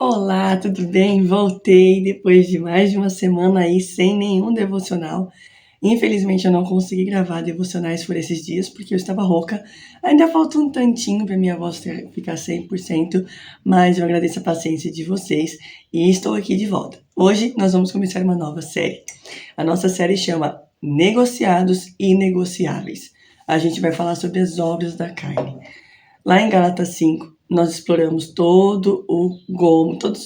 Olá, tudo bem? Voltei depois de mais de uma semana aí sem nenhum devocional. Infelizmente eu não consegui gravar devocionais por esses dias porque eu estava rouca. Ainda falta um tantinho para minha voz ficar 100%, mas eu agradeço a paciência de vocês e estou aqui de volta. Hoje nós vamos começar uma nova série. A nossa série chama Negociados e Negociáveis. A gente vai falar sobre as obras da carne. Lá em Gálatas 5, nós exploramos todos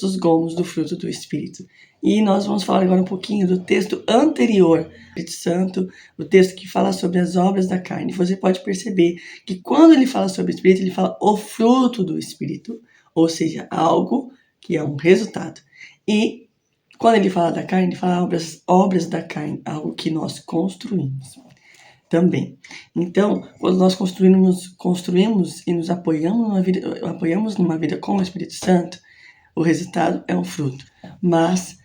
os gomos do fruto do Espírito. E nós vamos falar agora um pouquinho do texto anterior, Espírito Santo, o texto que fala sobre as obras da carne. Você pode perceber que quando ele fala sobre o Espírito, ele fala o fruto do Espírito, ou seja, algo que é um resultado. E quando ele fala da carne, ele fala obras da carne, algo que nós construímos também. Então, quando nós construímos e nos apoiamos numa vida com o Espírito Santo, o resultado é um fruto. Mas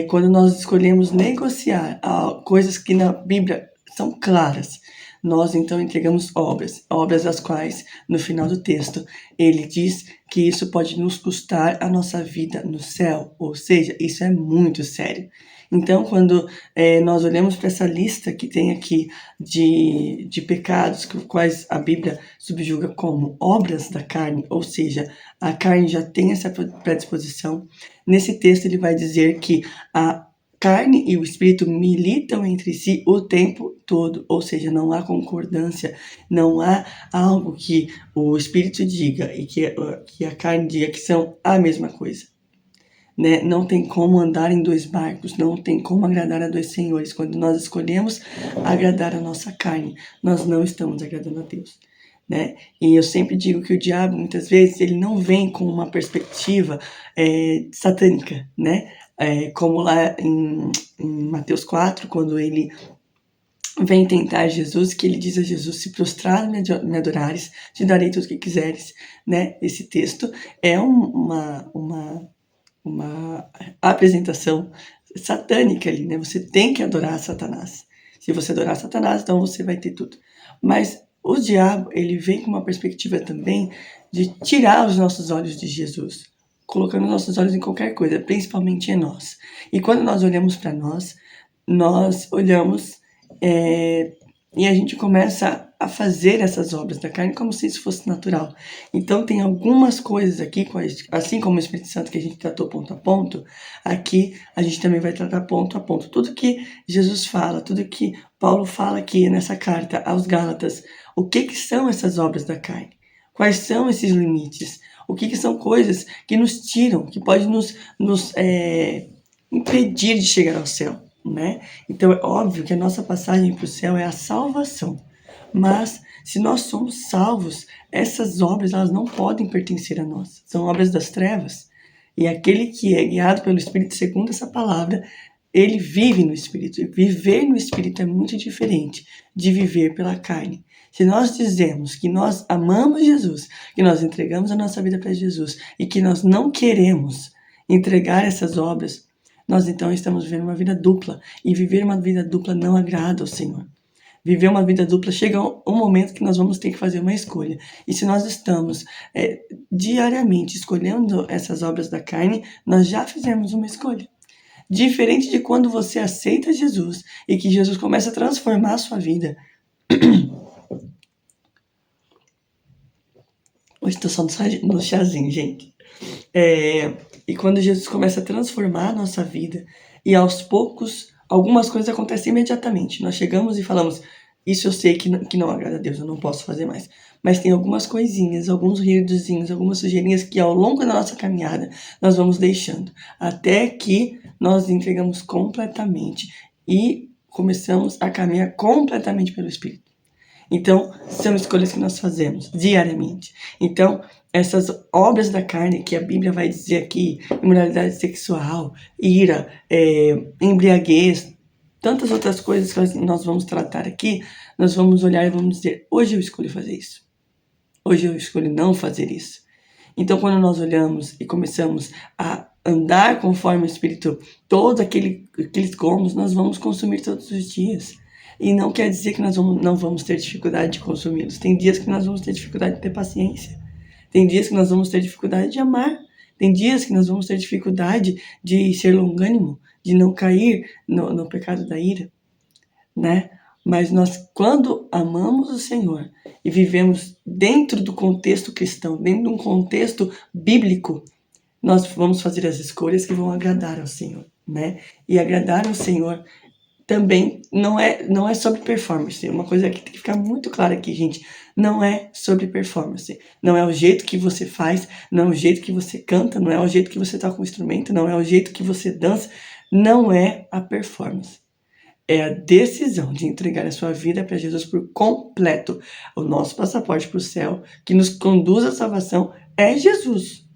quando nós escolhemos negociar coisas que na Bíblia são claras, nós então entregamos obras as quais, no final do texto, ele diz que isso pode nos custar a nossa vida no céu, ou seja, isso é muito sério. Então, quando nós olhamos para essa lista que tem aqui de pecados, quais a Bíblia subjuga como obras da carne, ou seja, a carne já tem essa predisposição, nesse texto ele vai dizer que a carne e o espírito militam entre si o tempo todo, ou seja, não há concordância, não há algo que o espírito diga e que a carne diga que são a mesma coisa. Né? Não tem como andar em dois barcos, não tem como agradar a dois senhores. Quando nós escolhemos agradar a nossa carne, nós não estamos agradando a Deus. Né? E eu sempre digo que o diabo, muitas vezes, ele não vem com uma perspectiva satânica, né? Como lá em Mateus 4, quando ele vem tentar Jesus, que ele diz a Jesus: se prostrar me adorares, te darei tudo o que quiseres. Né? Esse texto é uma apresentação satânica ali, né? Você tem que adorar Satanás. Se você adorar Satanás, então você vai ter tudo. Mas o diabo, ele vem com uma perspectiva também de tirar os nossos olhos de Jesus, colocando nossos olhos em qualquer coisa, principalmente em nós. E quando nós olhamos para nós olhamos e a gente começa a fazer essas obras da carne como se isso fosse natural. Então tem algumas coisas aqui, assim como o Espírito Santo que a gente tratou ponto a ponto, aqui a gente também vai tratar ponto a ponto. Tudo que Jesus fala, tudo que Paulo fala aqui nessa carta aos Gálatas, o que são essas obras da carne? Quais são esses limites? O que são coisas que nos tiram, que podem nos impedir de chegar ao céu? Né? Então é óbvio que a nossa passagem para o céu é a salvação, mas se nós somos salvos, essas obras elas não podem pertencer a nós, são obras das trevas, e aquele que é guiado pelo Espírito segundo essa palavra, ele vive no Espírito, e viver no Espírito é muito diferente de viver pela carne. Se nós dizemos que nós amamos Jesus, que nós entregamos a nossa vida para Jesus, e que nós não queremos entregar essas obras, nós então estamos vivendo uma vida dupla. E viver uma vida dupla não agrada ao Senhor. Viver uma vida dupla chega um momento que nós vamos ter que fazer uma escolha. E se nós estamos diariamente escolhendo essas obras da carne, nós já fizemos uma escolha. Diferente de quando você aceita Jesus e que Jesus começa a transformar a sua vida. Hoje estou só no chazinho, gente. E quando Jesus começa a transformar a nossa vida, e aos poucos, algumas coisas acontecem imediatamente. Nós chegamos e falamos: isso eu sei que não agrada a Deus, eu não posso fazer mais. Mas tem algumas coisinhas, alguns ruídozinhos, algumas sujeirinhas que ao longo da nossa caminhada nós vamos deixando. Até que nós entregamos completamente e começamos a caminhar completamente pelo Espírito. Então, são escolhas que nós fazemos diariamente. Então, essas obras da carne que a Bíblia vai dizer aqui, imoralidade sexual, ira, embriaguez, tantas outras coisas que nós vamos tratar aqui, nós vamos olhar e vamos dizer: hoje eu escolho fazer isso. Hoje eu escolho não fazer isso. Então, quando nós olhamos e começamos a andar conforme o Espírito, todos aqueles gomos nós vamos consumir todos os dias. E não quer dizer que nós não vamos ter dificuldade de consumi-los. Tem dias que nós vamos ter dificuldade de ter paciência. Tem dias que nós vamos ter dificuldade de amar. Tem dias que nós vamos ter dificuldade de ser longânimo, de não cair no pecado da ira, né? Mas nós, quando amamos o Senhor e vivemos dentro do contexto cristão, dentro de um contexto bíblico, nós vamos fazer as escolhas que vão agradar ao Senhor, né? E agradar ao Senhor também não é sobre performance. Uma coisa que tem que ficar muito clara aqui, gente. Não é sobre performance. Não é o jeito que você faz, não é o jeito que você canta, não é o jeito que você toca um instrumento, não é o jeito que você dança. Não é a performance. É a decisão de entregar a sua vida para Jesus por completo. O nosso passaporte para o céu, que nos conduz à salvação, é Jesus.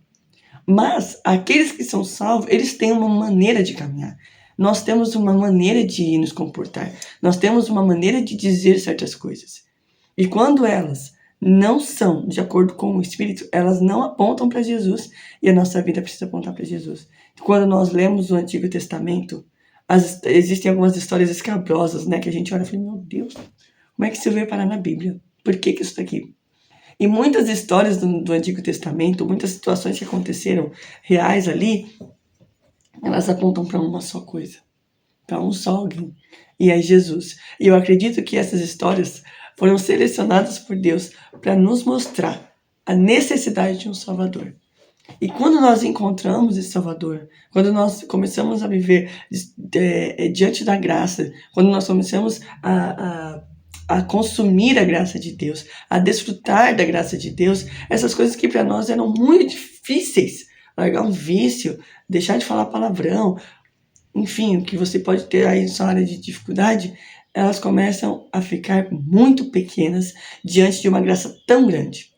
Mas aqueles que são salvos, eles têm uma maneira de caminhar. Nós temos uma maneira de nos comportar. Nós temos uma maneira de dizer certas coisas. E quando elas não são de acordo com o Espírito, elas não apontam para Jesus. E a nossa vida precisa apontar para Jesus. Quando nós lemos o Antigo Testamento, existem algumas histórias escabrosas, né? Que a gente olha e fala, meu Deus, como é que isso veio parar na Bíblia? Por que isso está aqui? E muitas histórias do Antigo Testamento, muitas situações que aconteceram reais ali, elas apontam para uma só coisa, para um só alguém, e é Jesus. E eu acredito que essas histórias foram selecionadas por Deus para nos mostrar a necessidade de um Salvador. E quando nós encontramos esse Salvador, quando nós começamos a viver diante da graça, quando nós começamos a consumir a graça de Deus, a desfrutar da graça de Deus, essas coisas que para nós eram muito difíceis, largar um vício, deixar de falar palavrão, enfim, o que você pode ter aí na sua área de dificuldade, elas começam a ficar muito pequenas diante de uma graça tão grande,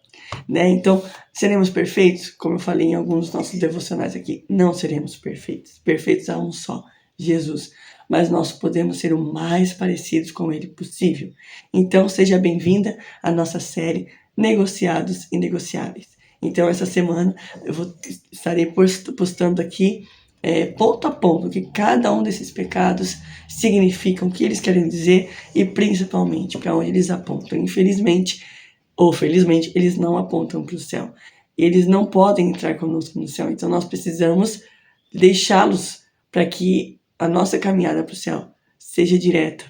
né? Então, seremos perfeitos? Como eu falei em alguns dos nossos devocionais aqui, não seremos perfeitos. Perfeitos a um só, Jesus. Mas nós podemos ser o mais parecidos com Ele possível. Então, seja bem-vinda à nossa série Negociados e Negociáveis. Então, essa semana eu estarei postando aqui ponto a ponto o que cada um desses pecados significam, o que eles querem dizer e principalmente para onde eles apontam. Infelizmente ou felizmente, eles não apontam para o céu. Eles não podem entrar conosco no céu. Então nós precisamos deixá-los para que a nossa caminhada para o céu seja direta.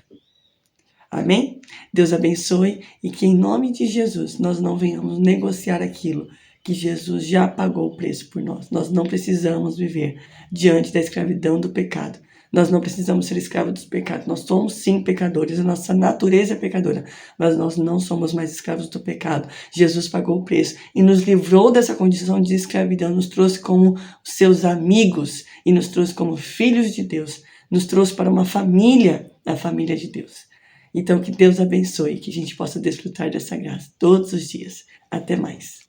Amém? Deus abençoe e que em nome de Jesus nós não venhamos negociar aquilo que Jesus já pagou o preço por nós. Nós não precisamos viver diante da escravidão do pecado. Nós não precisamos ser escravos dos pecados. Nós somos sim pecadores, a nossa natureza é pecadora, mas nós não somos mais escravos do pecado. Jesus pagou o preço e nos livrou dessa condição de escravidão, nos trouxe como seus amigos e nos trouxe como filhos de Deus, nos trouxe para uma família, a família de Deus. Então que Deus abençoe, que a gente possa desfrutar dessa graça todos os dias. Até mais.